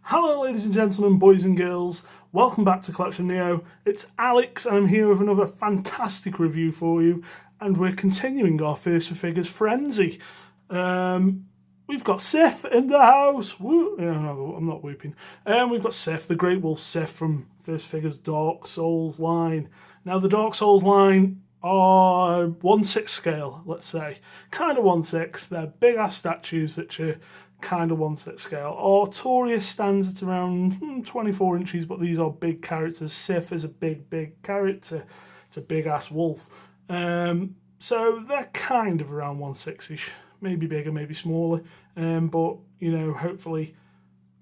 Hello ladies and gentlemen, boys and girls, welcome back to CollectioNeo. It's Alex and I'm here with another fantastic review for you, and we're continuing our First for Figures frenzy. We've got Sif in the house. Woo! No, I'm not whooping. We've got Sif, the Great Wolf Sif from First Figures Dark Souls line. Now the Dark Souls line are 1/6 scale, let's say. Kind of 1/6. They're big ass statues that you kind of 1/6 scale. Artorias stands at around 24 inches, but these are big characters. Sif is a big character. It's a big ass wolf. So they're kind of around 1/6ish, maybe bigger, maybe smaller. But you know, hopefully,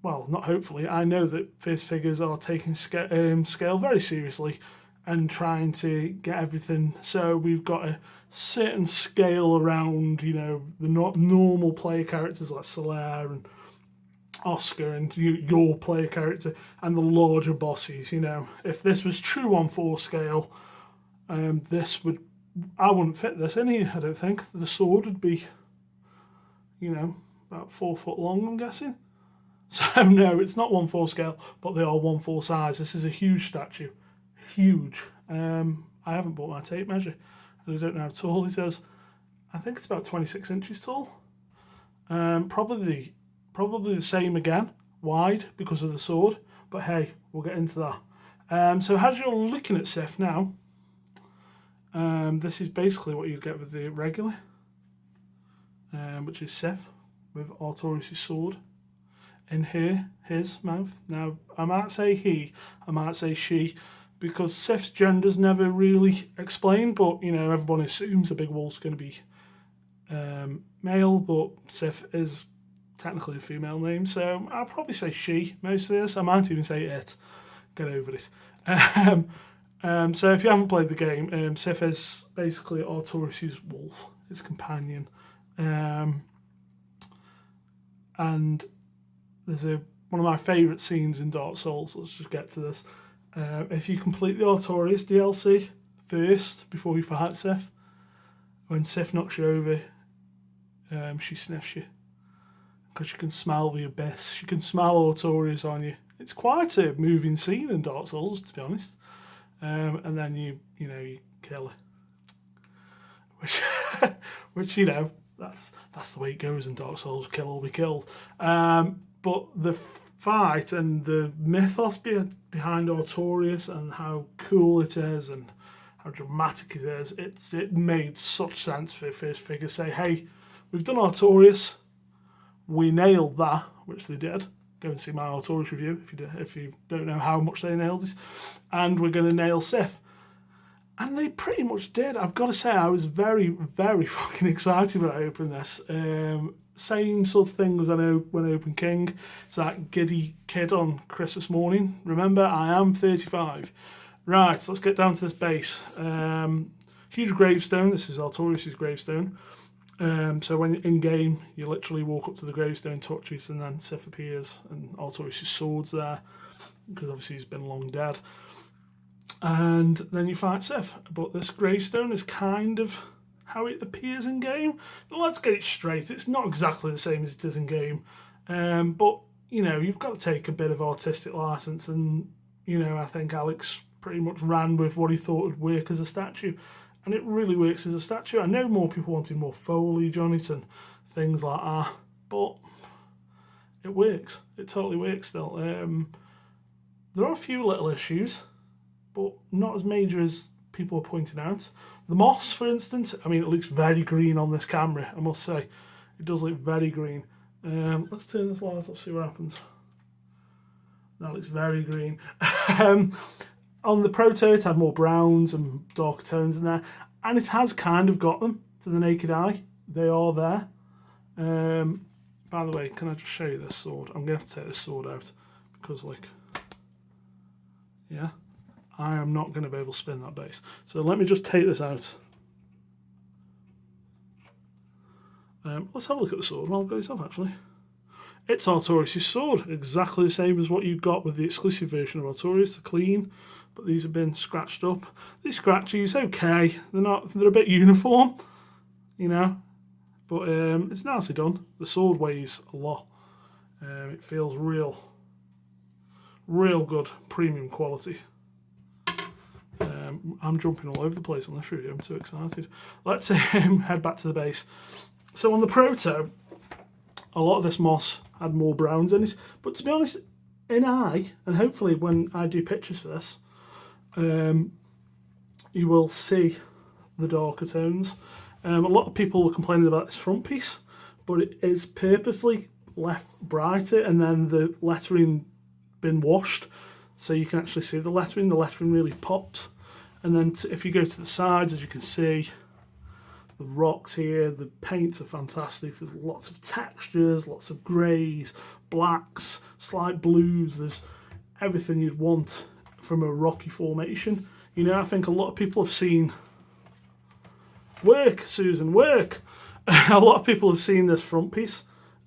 well, not hopefully. I know that First Figures are taking scale very seriously and trying to get everything. So we've got a certain scale around, you know, the not normal player characters like Solaire and Oscar and your player character, and the larger bosses. You know, if this was true 1/4 scale, this would, I wouldn't fit this in here. I don't think the sword would be, you know, about 4 foot long, I'm guessing. So no, it's not 1/4 scale, but they are 1/4 size. This is a huge statue. Huge. I haven't bought my tape measure and I don't know how tall it is. I think it's about 26 inches tall. Probably the same again, wide because of the sword, but hey, we'll get into that. So as you're looking at Sif now, this is basically what you'd get with the regular, which is Sif with Artorias' sword in here, his mouth. Now I might say he, I might say she, because Sif's gender's never really explained, but you know, everyone assumes a big wolf's going to be male, but Sif is technically a female name, so I'll probably say she most of this. I might even say it. Get over it. So if you haven't played the game, Sif is basically Artorias' wolf, his companion, and there's one of my favourite scenes in Dark Souls. Let's just get to this. If you complete the Artorias DLC first, before you fight Sif, when Sif knocks you over, she sniffs you. Because she can smell the abyss. She can smell Artorias on you. It's quite a moving scene in Dark Souls, to be honest. And then you kill her. Which you know, that's the way it goes in Dark Souls. Kill or be killed. But the fight and the mythos behind Artorias and how cool it is and how dramatic it is, it made such sense for First Figure to say, hey, we've done Artorias, we nailed that, which they did. Go and see my Artorias review if you don't know how much they nailed it, and we're going to nail Sif. And they pretty much did. I've got to say, I was very, very fucking excited when I opened this. Same sort of thing as I know when I opened King. It's that giddy kid on Christmas morning. Remember, I am 35. Right, let's get down to this base. Huge gravestone. This is Artorias' gravestone. So when in game, you literally walk up to the gravestone, touch it, and then Sif appears, and Artorias' sword's there, because obviously he's been long dead. And then you fight Sif. But this gravestone is kind of how it appears in game. Let's get it straight. It's not exactly the same as it is in game, but you know, you've got to take a bit of artistic license, and you know, I think Alex pretty much ran with what he thought would work as a statue, and it really works as a statue. I know more people wanted more foliage on it and things like that, but it works. It totally works still. There are a few little issues, but not as major as people are pointing out. The moss, for instance, I mean, it looks very green on this camera, I must say. It does look very green. Let's turn this light off, see what happens. That looks very green. On the Proto, it had more browns and darker tones in there, and it has kind of got them to the naked eye. They are there. By the way, can I just show you this sword? I'm going to have to take this sword out, because, like, yeah, I am not going to be able to spin that base. So let me just take this out. Let's have a look at the sword while I've got it off, actually. It's Artorias' sword, exactly the same as what you got with the exclusive version of Artorias, the clean, but these have been scratched up. These scratches, okay, they're a bit uniform, you know, but it's nicely done. The sword weighs a lot. It feels real Real good premium quality. I'm jumping all over the place on this review, I'm too excited. Let's head back to the base. So on the Proto, a lot of this moss had more browns in it, but to be honest, in eye, and hopefully when I do pictures for this, you will see the darker tones. A lot of people were complaining about this front piece, but it is purposely left brighter and then the lettering been washed, so you can actually see the lettering. The lettering really pops. And then if you go to the sides, as you can see, the rocks here, the paints are fantastic. There's lots of textures, lots of greys, blacks, slight blues. There's everything you'd want from a rocky formation. You know, I think a lot of people have seen, work, Susan, work. A lot of people have seen this front piece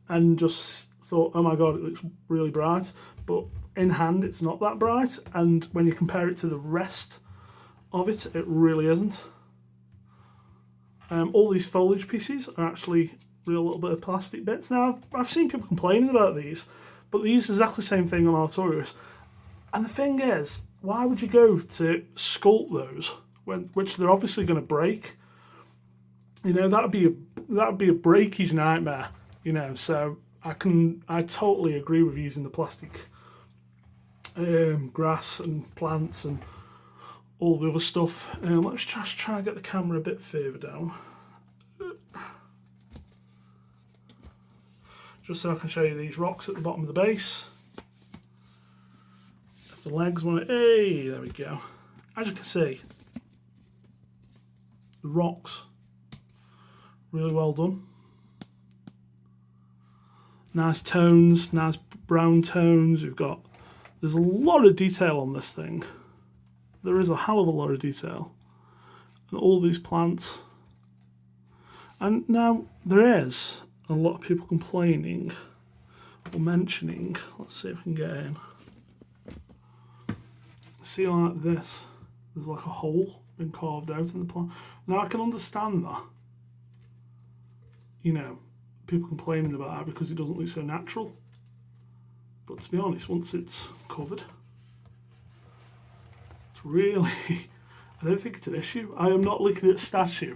and just thought, oh my God, it looks really bright. But in hand, it's not that bright. And when you compare it to the rest of it, it really isn't. All these foliage pieces are actually real little bit of plastic bits. Now, I've seen people complaining about these, but they use exactly the same thing on artorias. And the thing is, why would you go to sculpt those, which they're obviously going to break? You know, that would be a breakage nightmare. You know, so I totally agree with using the plastic grass and plants and all the other stuff. Let's just try and get the camera a bit further down, just so I can show you these rocks at the bottom of the base. If the legs want to, hey, there we go. As you can see, the rocks, really well done. Nice tones, nice brown tones. There's a lot of detail on this thing. There is a hell of a lot of detail. And all these plants. And now there is a lot of people complaining or mentioning. Let's see if we can get in. See, like this, there's like a hole been carved out in the plant. Now I can understand that. You know, people complaining about that because it doesn't look so natural. But to be honest, once it's covered, it's really, I don't think it's an issue. I am not looking at statue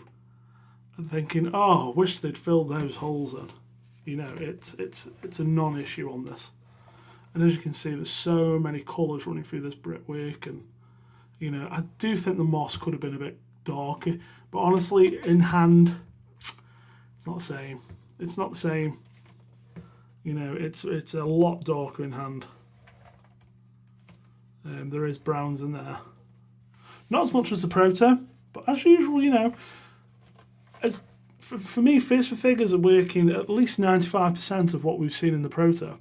and thinking, oh, I wish they'd filled those holes in. You know, it's a non-issue on this. And as you can see, there's so many colours running through this brickwork, and you know, I do think the moss could have been a bit darker, but honestly, in hand, it's not the same. It's not the same. You know, it's a lot darker in hand. There is browns in there. Not as much as the Proto, but as usual, you know, as for me, Fierce for Figures are working at least 95% of what we've seen in the Proto.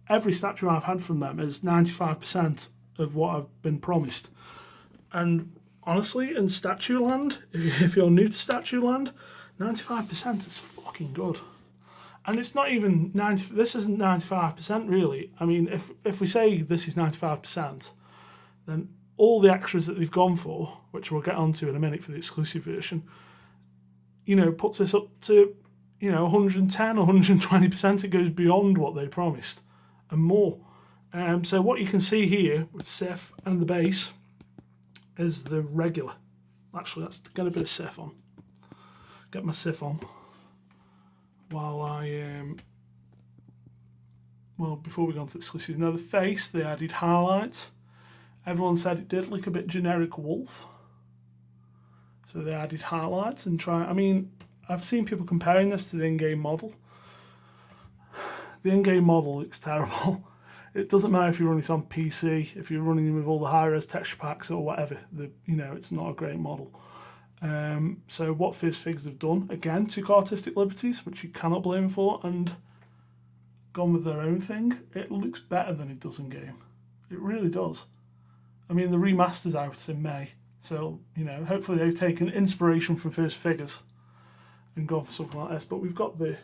Every statue I've had from them is 95% of what I've been promised. And honestly, in statue land, if you're new to statue land, 95% is fucking good. And it's not even 90. This isn't 95% really. I mean, if we say this is 95%, then all the extras that they've gone for, which we'll get onto in a minute for the exclusive version, you know, puts this up to, you know, 110 or 120%. It goes beyond what they promised and more. So what you can see here with Sif and the base is the regular. Actually, let's get a bit of Sif on. Get my Sif on. While well, before we go on to the exclusive, now the face, they added highlights. Everyone said it did look a bit generic wolf. So they added highlights and I mean, I've seen people comparing this to the in-game model. The in-game model looks terrible. It doesn't matter if you're running it on PC, if you're running it with all the high-res texture packs or whatever, you know, it's not a great model. So what Fierce Figs have done, again, took artistic liberties, which you cannot blame them for, and gone with their own thing. It looks better than it does in game. It really does. I mean, the remaster's out in May, so, you know, hopefully they've taken inspiration from Fierce Figures and gone for something like this. But we've got the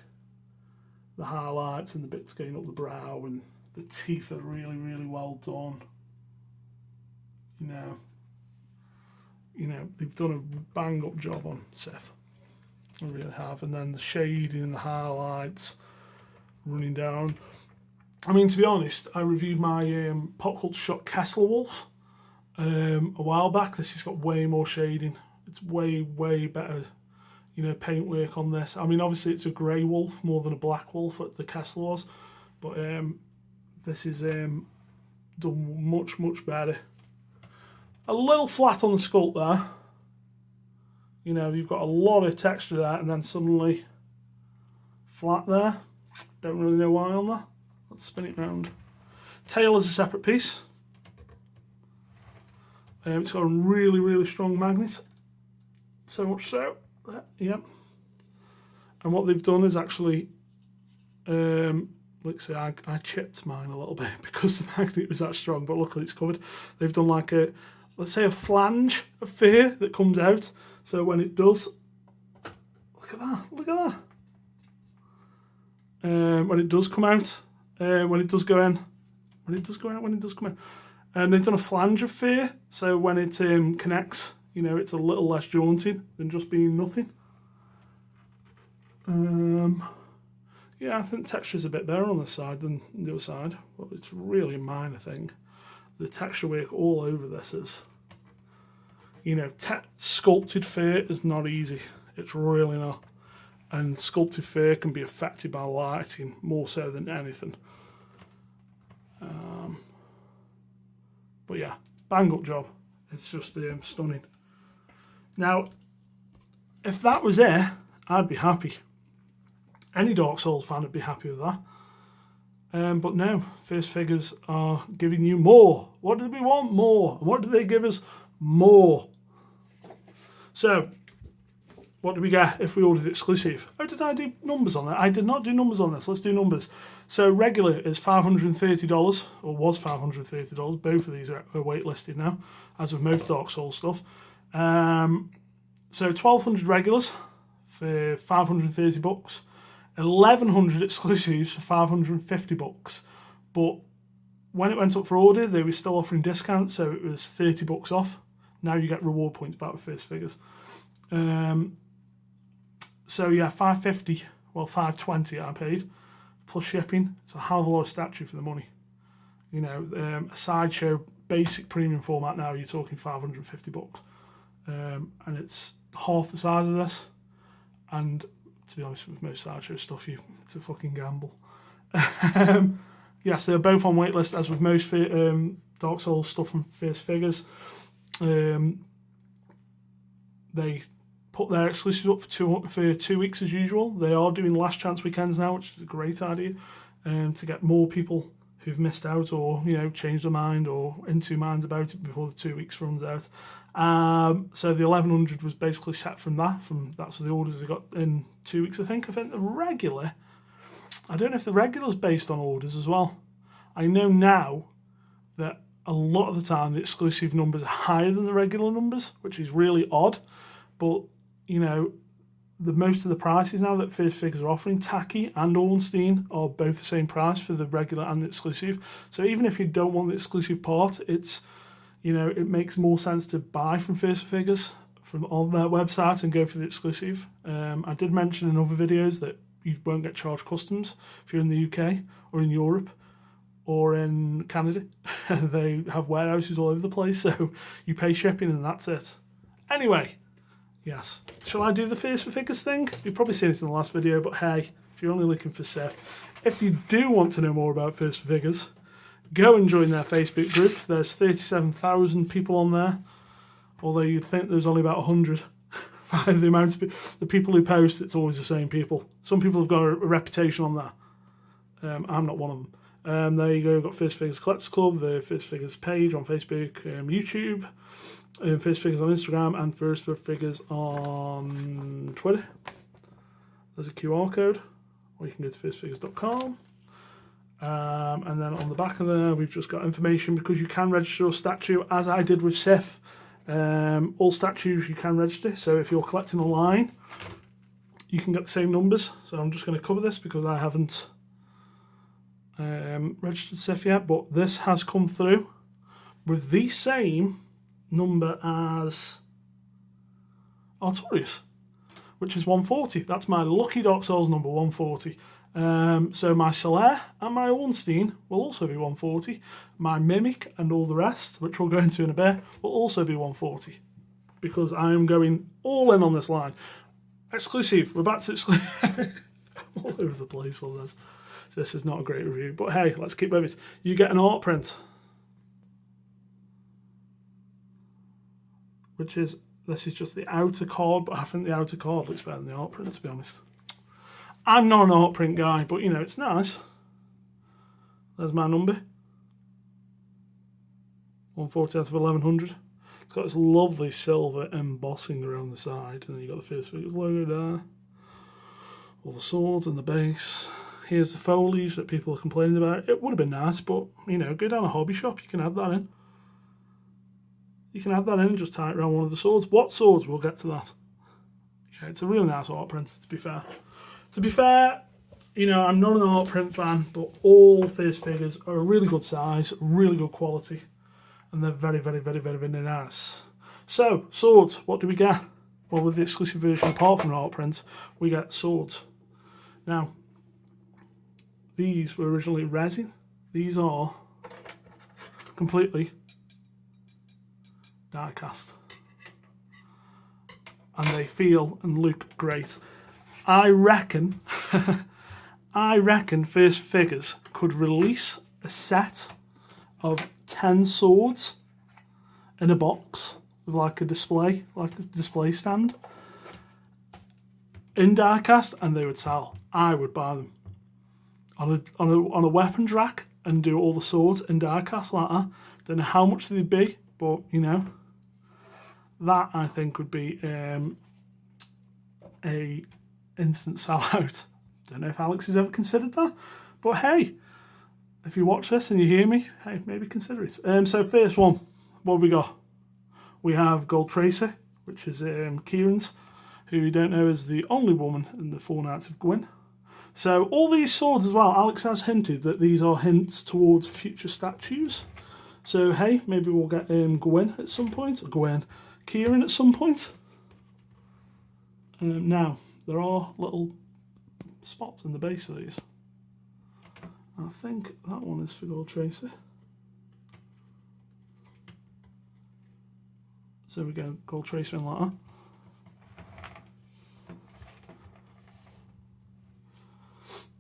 highlights and the bits going up the brow, and the teeth are really, really well done. You know, they've done a bang-up job on Sif. They really have. And then the shading and the highlights running down. I mean, to be honest, I reviewed my Pop Culture Shock Kessel Wolf a while back. This has got way more shading. It's way better, you know, paintwork on this. I mean, obviously it's a grey wolf more than a black wolf that the Kessel was, but this is done much better. A little flat on the sculpt there. You know, you've got a lot of texture there, and then suddenly flat there. Don't really know why on that. Let's spin it round. Tail is a separate piece. It's got a really strong magnet. So much so. Yep. And what they've done is actually, let's see, I chipped mine a little bit because the magnet was that strong, but luckily it's covered. They've done like a, let's say, a flange of fur that comes out. So when it does, look at that. When it does come out, when it does go in, when it does come in. And they've done a flange of fur, so when it connects, you know, it's a little less jaunted than just being nothing. Yeah, I think texture's a bit better on this side than the other side, but it's really a minor thing. The texture work all over this is, you know, sculpted fur is not easy. It's really not. And sculpted fur can be affected by lighting more so than anything. But yeah, bang up job. It's just stunning. Now, if that was it, I'd be happy. Any Dark Souls fan would be happy with that. But no, First Figures are giving you more. What did we want? More. And what did they give us? More. So, what do we get if we ordered exclusive? Oh, did I do numbers on that? I did not do numbers on this. Let's do numbers. So regular is $530, or was $530. Both of these are waitlisted now, as with most Dark Souls stuff. So 1,200 regulars for $530, 1,100 exclusives for $550. But when it went up for order, they were still offering discounts, so it was $30 off. Now you get reward points back with First Figures. So yeah, $550, well $520 I paid, plus shipping. It's a hell of a lot of statue for the money. You know, a sideshow basic premium format now, you're talking $550. And it's half the size of this. And to be honest, with most sideshow stuff, it's a fucking gamble. Yes, they're both on waitlist, as with most Dark Souls stuff from First Figures. They put their exclusives up for 2 weeks as usual. They are doing last chance weekends now, which is a great idea, to get more people who've missed out or, you know, changed their mind or in two minds about it before the 2 weeks runs out. So the 1,100 was basically set from that's the orders they got in 2 weeks, I think. I think the regular, I don't know if the regular's based on orders as well. I know now that a lot of the time the exclusive numbers are higher than the regular numbers, which is really odd. But, you know, most of the prices now that First Figures are offering, Tacky and Ornstein, are both the same price for the regular and the exclusive. So even if you don't want the exclusive part, it's, you know, it makes more sense to buy from First Figures from on their website and go for the exclusive. I did mention in other videos that you won't get charged customs if you're in the UK or in Europe or in Canada. They have warehouses all over the place, so you pay shipping and that's it. Anyway, yes. Shall I do the First Figures thing? You've probably seen it in the last video, but hey, if you're only looking for Seth, if you do want to know more about First Figures, go and join their Facebook group. There's 37,000 people on there, although you'd think there's only about 100. By the amount of the people who post, it's always the same people. Some people have got a reputation on that. I'm not one of them. There you go, we've got First Figures Collectors Club, the First Figures page on Facebook, YouTube, First Figures on Instagram, and First Figures on Twitter. There's a QR code, or you can go to firstfigures.com. And then on the back of there, we've just got information because you can register a statue, as I did with Sif. All statues you can register, so if you're collecting online, you can get the same numbers. So I'm just going to cover this because I haven't registered Sif yet, but this has come through with the same number as Artorias, which is 140. That's my lucky Dark Souls number, 140. So my Solaire and my Ornstein will also be 140. My Mimic and all the rest, which we'll go into in a bit, will also be 140. Because I am going all in on this line. Exclusive. We're back to exclusive. All over the place on this. So this is not a great review. But hey, let's keep with it. You get an art print. Which is, this is just the outer card, but I think the outer card looks better than the art print, to be honest. I'm not an art print guy, but you know, it's nice. There's my number. 140 out of 1100. It's got this lovely silver embossing around the side, and then you've got the First Figures logo there. All the swords and the base. Here's the foliage that people are complaining about. It would have been nice, but you know, go down a hobby shop, you can add that in. You can add that in and just tie it around one of the swords. What swords? We'll get to that. Yeah, it's a really nice art print, to be fair. To be fair, you know, I'm not an art print fan, but all First Figures are a really good size, really good quality, and they're very, very, very, very, very nice. So, swords, what do we get? Well, with the exclusive version, apart from an art print, we get swords. Now, these were originally resin. These are completely die cast. And they feel and look great. I reckon First Figures could release a set of 10 swords in a box with like a display stand in diecast, and they would sell. I would buy them on a weapons rack and do all the swords in diecast like that. Don't know how much they'd be, but you know, that I think would be a instant sellout. Don't know if Alex has ever considered that, but hey, if you watch this and you hear me, hey, maybe consider it. So first one, what have we got? We have Gold Tracer, which is Kieran's, who you don't know is the only woman in the Four Knights of Gwyn. So all these swords as well, Alex has hinted that these are hints towards future statues. So hey, maybe we'll get Gwyn at some point, or Kieran at some point. Now, there are little spots in the base of these. I think that one is for Gold Tracer. So we go Gold Tracer and like that.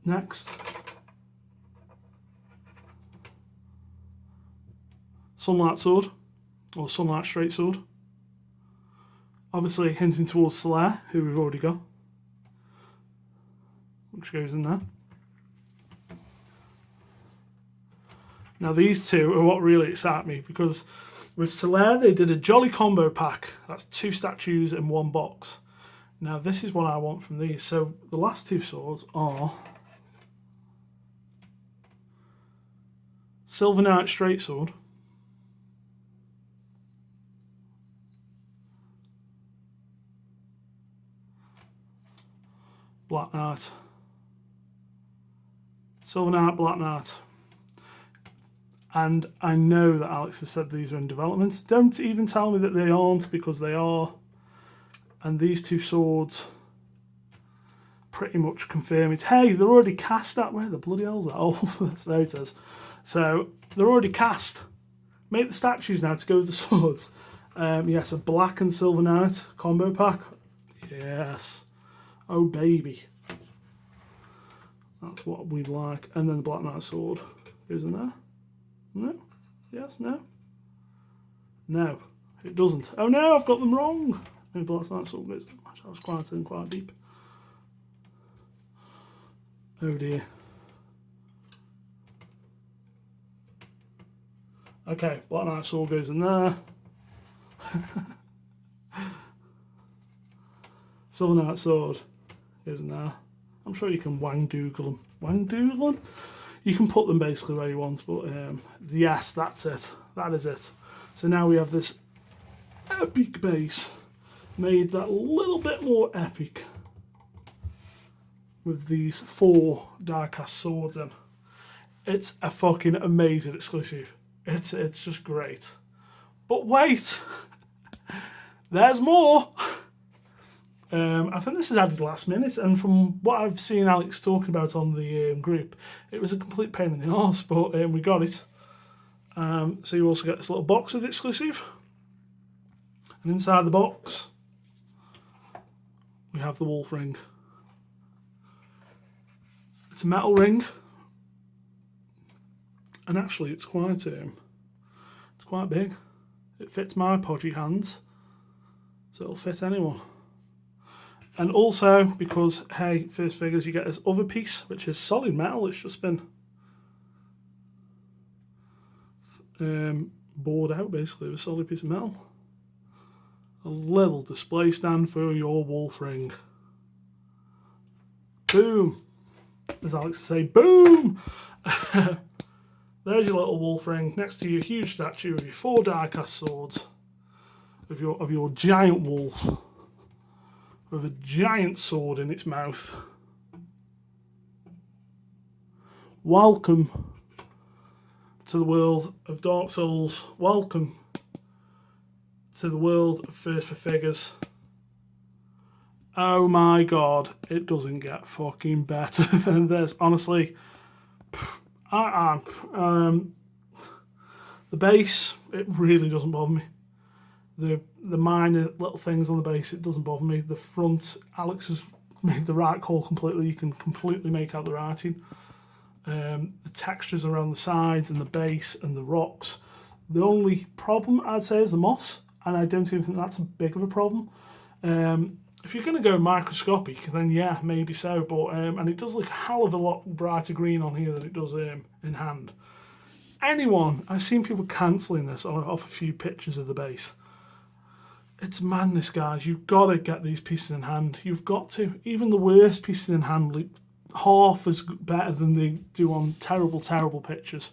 Next, Sunlight Sword, or Sunlight Straight Sword. Obviously hinting towards Solaire, who we've already got, which goes in there. Now these two are what really excite me, because with Solaire they did a jolly combo pack. That's 2 statues in 1 box. Now this is what I want from these. So the last 2 swords are Silver Knight Straight Sword, Black Knight, Silver Knight, Black Knight. And I know that Alex has said these are in development. Don't even tell me that they aren't, because they are. And these 2 swords pretty much confirm it. Hey, they're already cast that way. The bloody hell's that? Oh, there it is. So they're already cast. Make the statues now to go with the swords. Yes, a black and silver knight combo pack. Yes. Oh baby. That's what we'd like. And then the black knight sword goes in there. No? Yes? No? No, it doesn't. Oh no, I've got them wrong. Maybe black knight sword goes. I was quite in quite deep. Oh dear. Okay, Black Knight Sword goes in there. Silver Knight Sword goes in there. I'm sure you can wang-doogle them. Wang-doogle them? You can put them basically where you want, but yes, that's it. That is it. So now we have this epic base made that little bit more epic with these 4 diecast swords in. It's a fucking amazing exclusive. It's just great. But wait, there's more. I think this is added last minute, and from what I've seen Alex talking about on the group, it was a complete pain in the arse, but we got it. So you also get this little box with exclusive, and inside the box we have the wolf ring. It's a metal ring, and actually it's quite big. It fits my podgy hands, so it'll fit anyone. And also, because, hey, First Figures, you get this other piece, which is solid metal. It's just been bored out, basically, with a solid piece of metal. A little display stand for your wolf ring. Boom! As Alex would say, boom! There's your little wolf ring, next to your huge statue of your 4 die-cast swords, of your giant wolf, with a giant sword in its mouth. Welcome to the world of Dark Souls. Welcome to the world of First for Figures. Oh my god, it doesn't get fucking better than this. Honestly, the base, it really doesn't bother me. The minor little things on the base, it doesn't bother me. The front, Alex has made the right call completely. You can completely make out the writing. The textures around the sides and the base and the rocks. The only problem, I'd say, is the moss, and I don't even think that's a big of a problem. If you're going to go microscopic, then yeah, maybe so. But and it does look a hell of a lot brighter green on here than it does in hand. I've seen people cancelling this off a few pictures of the base. It's madness, guys. You've got to get these pieces in hand. You've got to. Even the worst pieces in hand look half as better than they do on terrible, terrible pictures.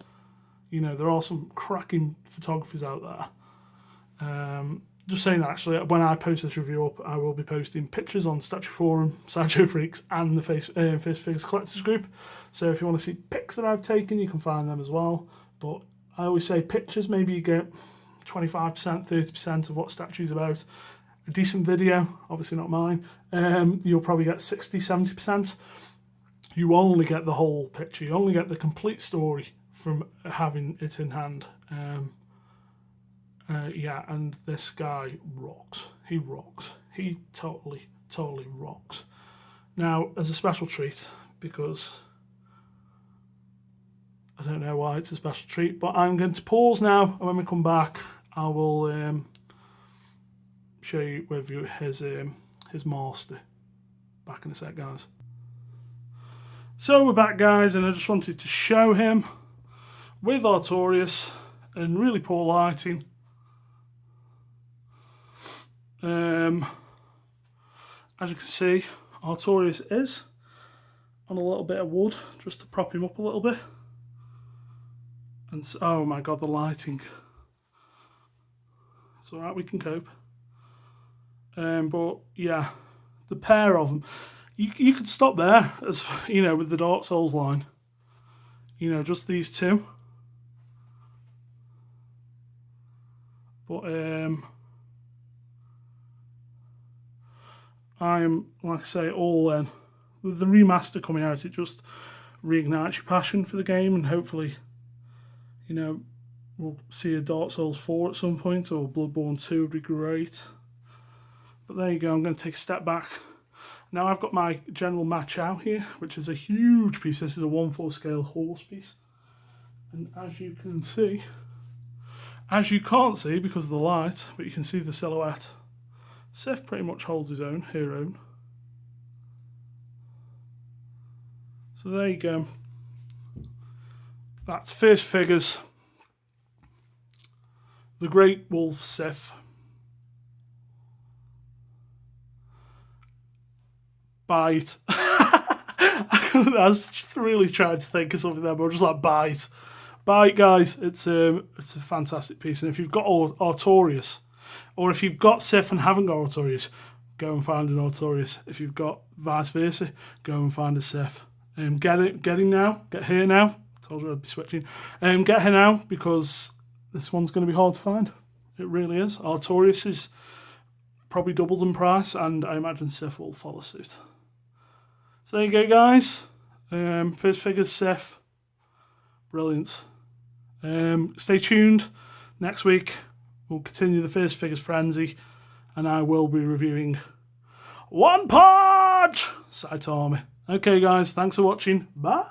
You know, there are some cracking photographers out there. Just saying that, actually, when I post this review up, I will be posting pictures on Statue Forum, Sideshow Freaks, and the First Figures Collectors group. So if you want to see pics that I've taken, you can find them as well. But I always say pictures, maybe you get 25%, 30% of what statue's about. A decent video, obviously not mine, you'll probably get 60, 70%. You only get the whole picture. You only get the complete story from having it in hand. Yeah, and this guy rocks. He rocks. He totally rocks. Now, as a special treat, because I don't know why it's a special treat, but I'm going to pause now, and when we come back, I will show you with you his master. Back in a sec, guys. So we're back, guys, and I just wanted to show him with artorias and really poor lighting. As you can see, artorias is on a little bit of wood just to prop him up a little bit. And so, oh my god, the lighting. It's alright, we can cope. But yeah, the pair of them, you could stop there, as you know, with the Dark Souls line. You know, just these two. But I'm, like I say, all in. With the remaster coming out, it just reignites your passion for the game, and hopefully, you know, we'll see a Dark Souls 4 at some point, or Bloodborne 2 would be great. But there you go, I'm going to take a step back. Now I've got my General Match out here, which is a huge piece. This is a 1/4 scale horse piece. And as you can see, as you can't see because of the light, but you can see the silhouette. Sif pretty much holds his own, her own. So there you go. That's First Figures. The Great Wolf Sif. Bite. I was really trying to think of something there, but I was just like, bite. Bite, guys. It's a fantastic piece. And if you've got Artorias, or if you've got Sif and haven't got Artorias, go and find an Artorias. If you've got vice versa, go and find a Sif. Get him now. Get her now. Told you I'd be switching. Get her now, because this one's going to be hard to find. It really is. Artorias is probably doubled in price, and I imagine Sif will follow suit. So there you go, guys. First figures, Sif. Brilliant. Stay tuned. Next week we'll continue the first figures frenzy, and I will be reviewing One Punch Saitama. Okay, guys, thanks for watching. Bye.